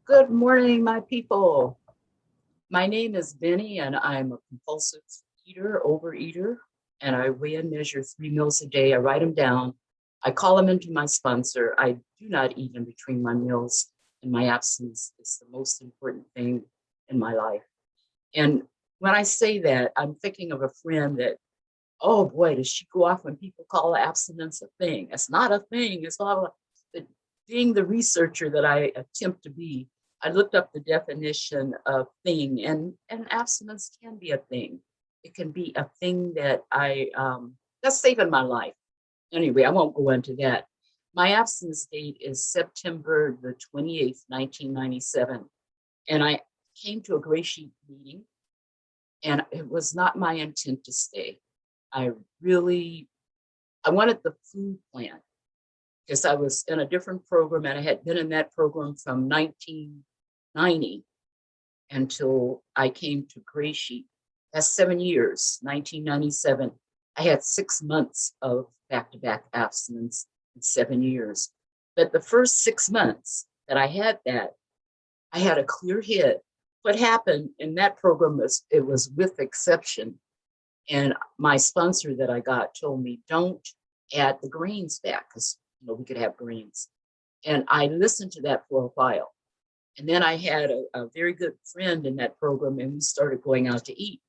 Good morning, my people. My name is Bennie, and I'm a compulsive eater, overeater, and I weigh and measure 3 meals a day. I write them down. I call them into my sponsor. I do not eat in between my meals, and my abstinence is the most important thing in my life. And when I say that, I'm thinking of a friend that, oh boy, does she go off when people call abstinence a thing? It's not a thing. It's not. But being the researcher that I attempt to be, I looked up the definition of thing, and abstinence can be a thing. It can be a thing that that's saving my life. Anyway, I won't go into that. My abstinence date is September the 28th, 1997. And I came to a gray sheet meeting, and it was not my intent to stay. I really, I wanted the food plan because I was in a different program and I had been in that program from 1990 until I came to Gray Sheet. That's 7 years, 1997. I had 6 months of back-to-back abstinence in 7 years. But the first 6 months that I had that, I had a clear head. What happened in that program was it was with exception. And my sponsor that I got told me, don't add the grains back because we could have grains. And I listened to that for a while. And then I had a very good friend in that program, and we started going out to eat.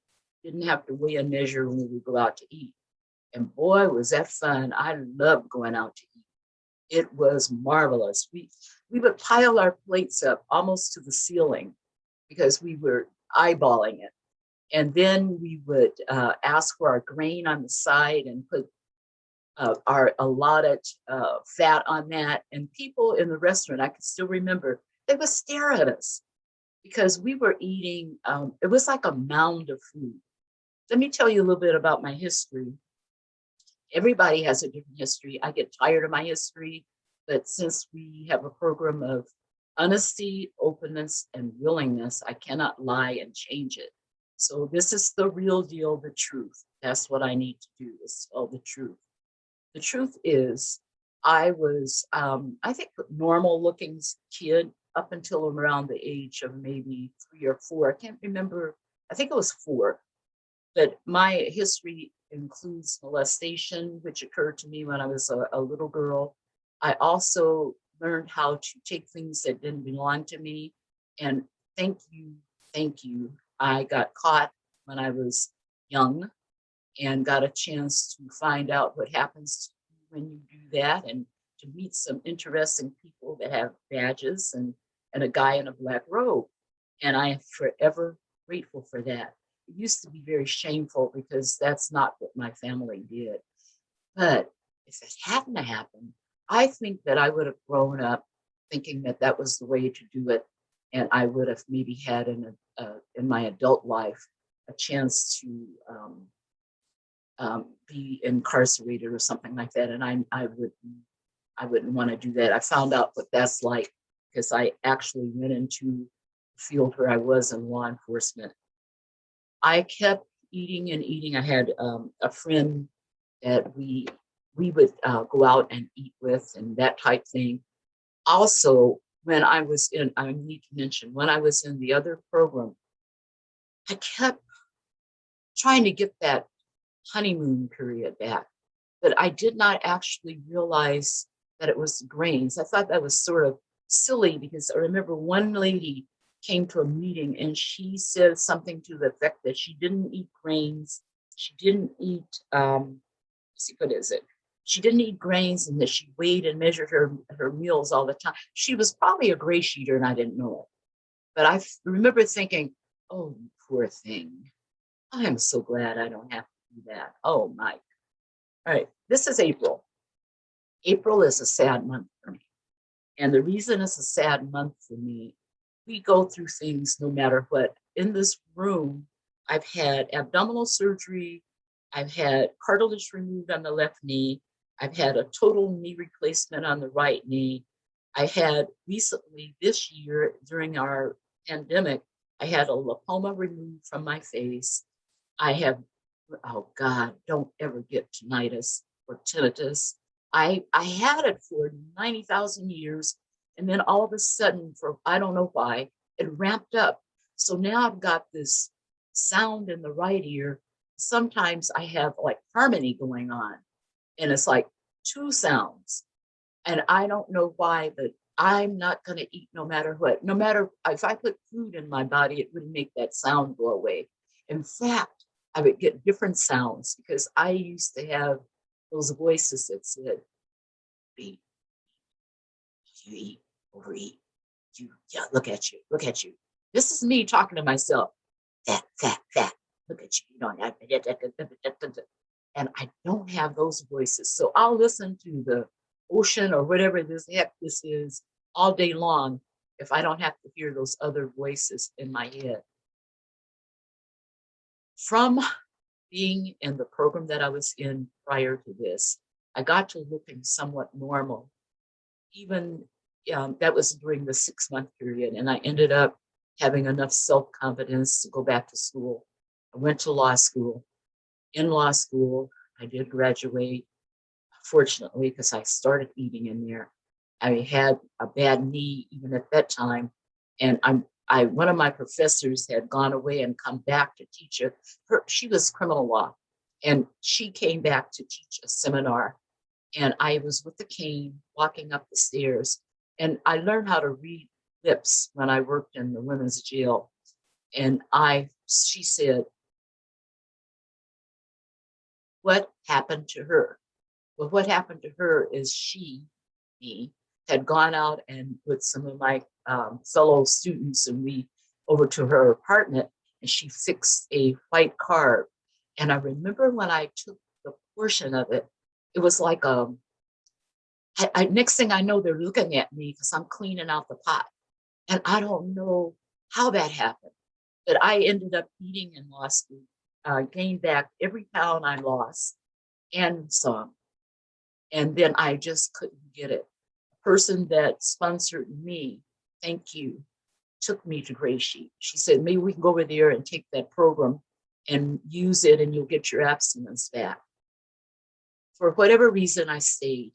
Didn't have to weigh and measure when we would go out to eat. And boy, was that fun. I loved going out to eat. It was marvelous. We would pile our plates up almost to the ceiling because we were eyeballing it. And then we would ask for our grain on the side and put our allotted fat on that. And people in the restaurant, I can still remember, they would stare at us because we were eating, it was like a mound of food. Let me tell you a little bit about my history. Everybody has a different history. I get tired of my history, but since we have a program of honesty, openness, and willingness, I cannot lie and change it. So this is the real deal, the truth. That's what I need to do, is tell the truth. The truth is, I was, I think, a normal looking kid up until around the age of maybe 3 or 4. I can't remember. I think it was 4. But my history includes molestation, which occurred to me when I was a little girl. I also learned how to take things that didn't belong to me. And thank you, thank you. I got caught when I was young and got a chance to find out what happens when you do that, and to meet some interesting people that have badges, and a guy in a black robe. And I am forever grateful for that. It used to be very shameful because that's not what my family did. But if it hadn't happened, I think that I would have grown up thinking that that was the way to do it. And I would have maybe had in my adult life a chance to be incarcerated or something like that. And I wouldn't want to do that. I found out what that's like because I actually went into the field where I was in law enforcement. I kept eating and eating. I had a friend that we would go out and eat with and that type thing. Also, when I was in, I need to mention, when I was in the other program, I kept trying to get that honeymoon period back, but I did not actually realize that it was grains. I thought that was sort of silly because I remember one lady came to a meeting and she said something to the effect that she didn't eat grains, she didn't eat, let's see, what is it? She didn't eat grains, and that she weighed and measured her meals all the time. She was probably a gray sheeter and I didn't know it. But I remember thinking, oh, poor thing. I am so glad I don't have to do that. Oh my. All right. This is April. April is a sad month for me. And the reason it's a sad month for me, we go through things no matter what. In this room, I've had abdominal surgery. I've had cartilage removed on the left knee. I've had a total knee replacement on the right knee. I had recently this year during our pandemic, I had a lipoma removed from my face. I have, oh God, don't ever get tinnitus or tinnitus. I had it for 90,000 years, And then all of a sudden, for I don't know why, it ramped up. So now I've got this sound in the right ear. Sometimes I have like harmony going on, and it's like two sounds. And I don't know why, but I'm not going to eat no matter what. No matter if I put food in my body, it wouldn't make that sound go away. In fact, I would get different sounds because I used to have those voices that said, eat, you eat, overeat. You, yeah, look at you, look at you. This is me talking to myself. Fat, fat, fat. Look at you. You know, and I don't have those voices. So I'll listen to the ocean or whatever this heck this is all day long if I don't have to hear those other voices in my head. From being in the program that I was in prior to this, I got to looking somewhat normal. Even that was during the 6-month period, and I ended up having enough self-confidence to go back to school. I went to law school. In law school, I did graduate, fortunately, because I started eating in there. I had a bad knee even at that time, and one of my professors had gone away and come back to teach it. She was criminal law, and she came back to teach a seminar. And I was with the cane walking up the stairs, and I learned how to read lips when I worked in the women's jail. And she said, "What happened to her?" Well, what happened to her is me, had gone out and with some of my fellow students, and we over to her apartment, and she fixed a white card. And I remember when I took the portion of it, it was like next thing I know, they're looking at me because I'm cleaning out the pot. And I don't know how that happened, but I ended up eating in law school, gained back every pound I lost and some. And then I just couldn't get it. The person that sponsored me, thank you, took me to GreySheet. She said, maybe we can go over there and take that program and use it and you'll get your abstinence back. For whatever reason, I stayed.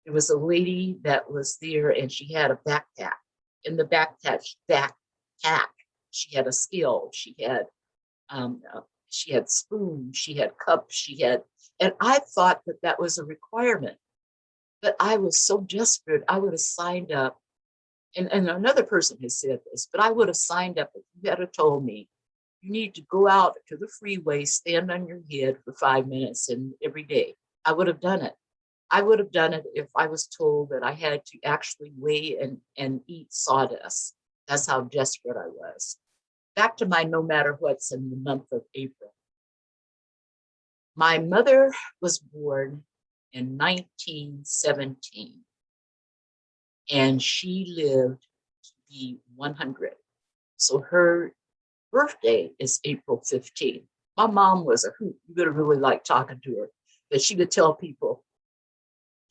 There was a lady that was there and she had a backpack. In the backpack, she had a scale. She had spoons, she had cups, and I thought that that was a requirement. But I was so desperate, I would have signed up. And another person has said this, but I would have signed up if you had told me you need to go out to the freeway, stand on your head for 5 minutes and every day. I would have done it. I would have done it if I was told that I had to actually weigh and eat sawdust. That's how desperate I was. Back to my no matter what's in the month of April. My mother was born in 1917, and she lived to be 100. So her birthday is April 15th. My mom was a hoot. You would have really liked talking to her, but she would tell people,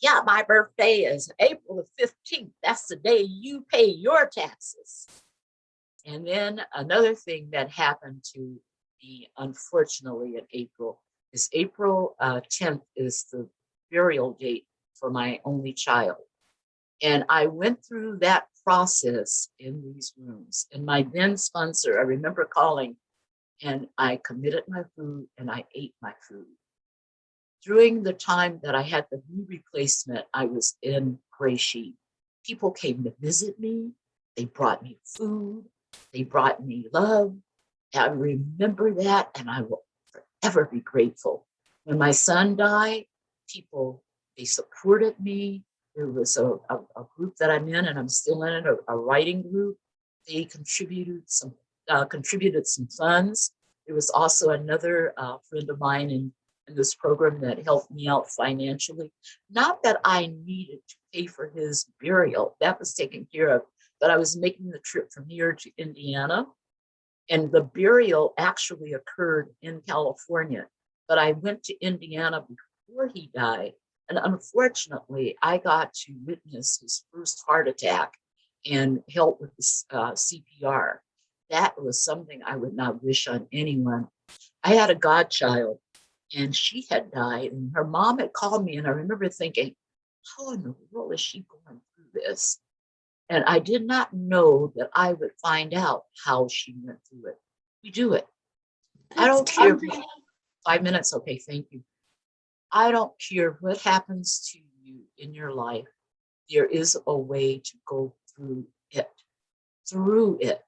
yeah, my birthday is April the 15th. That's the day you pay your taxes. And then another thing that happened to me, unfortunately, in April is April 10th is the burial date for my only child. And I went through that process in these rooms. And my then sponsor, I remember calling, and I committed my food and I ate my food. During the time that I had the knee replacement, I was in GreySheet. People came to visit me. They brought me food. They brought me love. I remember that, and I will forever be grateful. When my son died, people, they supported me. There was a group that I'm in, and I'm still in it, a writing group. They contributed some funds. There was also another friend of mine in this program that helped me out financially. Not that I needed to pay for his burial, that was taken care of, but I was making the trip from here to Indiana, and the burial actually occurred in California, but I went to Indiana before he died. And unfortunately, I got to witness his first heart attack and help with the CPR. That was something I would not wish on anyone. I had a godchild, and she had died, and her mom had called me, and I remember thinking, how in the world is she going through this? And I did not know that I would find out how she went through it. We do it. I don't care. 5 minutes. Okay, thank you. I don't care what happens to you in your life. There is a way to go through it. Through it.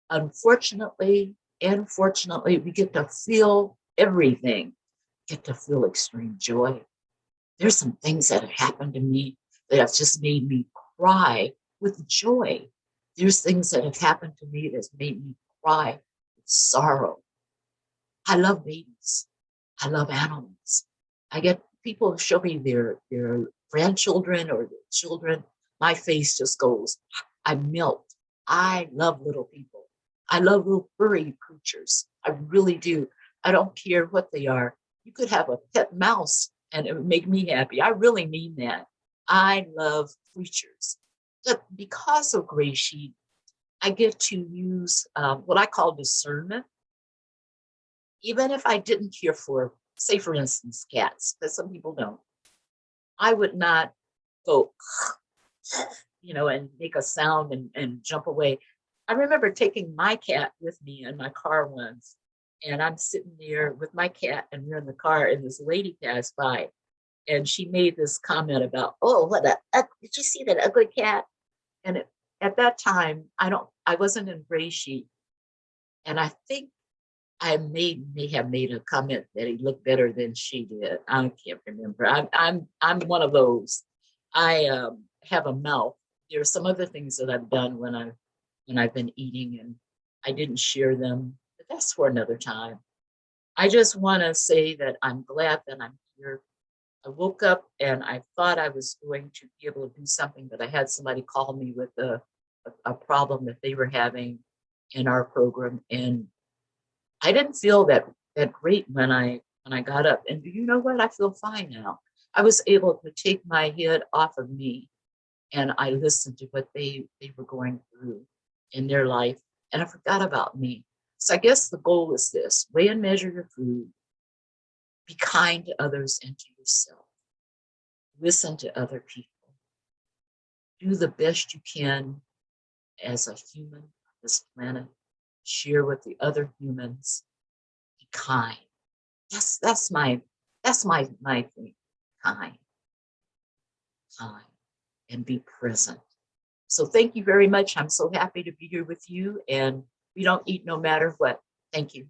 Unfortunately and fortunately, we get to feel everything. Get to feel extreme joy. There's some things that have happened to me that have just made me cry with joy. There's things that have happened to me that's made me cry with sorrow. I love babies. I love animals. I get people show me their grandchildren or their children. My face just goes, I melt. I love little people. I love little furry creatures. I really do. I don't care what they are. You could have a pet mouse and it would make me happy. I really mean that. I love creatures. But because of Gray Sheet, I get to use what I call discernment. Even if I didn't care for, say, for instance, cats, because some people don't, I would not go, and make a sound and jump away. I remember taking my cat with me in my car once, and I'm sitting there with my cat, and we're in the car, and this lady passed by, and she made this comment about, "Oh, did you see that ugly cat?" And at that time, I wasn't in Gray Sheet, and I think may have made a comment that he looked better than she did. I can't remember. I'm one of those. I have a mouth. There are some other things that I've done when I've been eating and I didn't share them, but that's for another time. I just want to say that I'm glad that I'm here. I woke up and I thought I was going to be able to do something, but I had somebody call me with a problem that they were having in our program, and I didn't feel that great when I got up. And you know what? I feel fine now. I was able to take my head off of me and I listened to what they were going through in their life, and I forgot about me. So I guess the goal is this: weigh and measure your food, be kind to others and to yourself, listen to other people, do the best you can as a human on this planet, share with the other humans, be kind. That's my thing. Kind, kind, and be present. So thank you very much. I'm so happy to be here with you, and we don't eat no matter what. Thank you.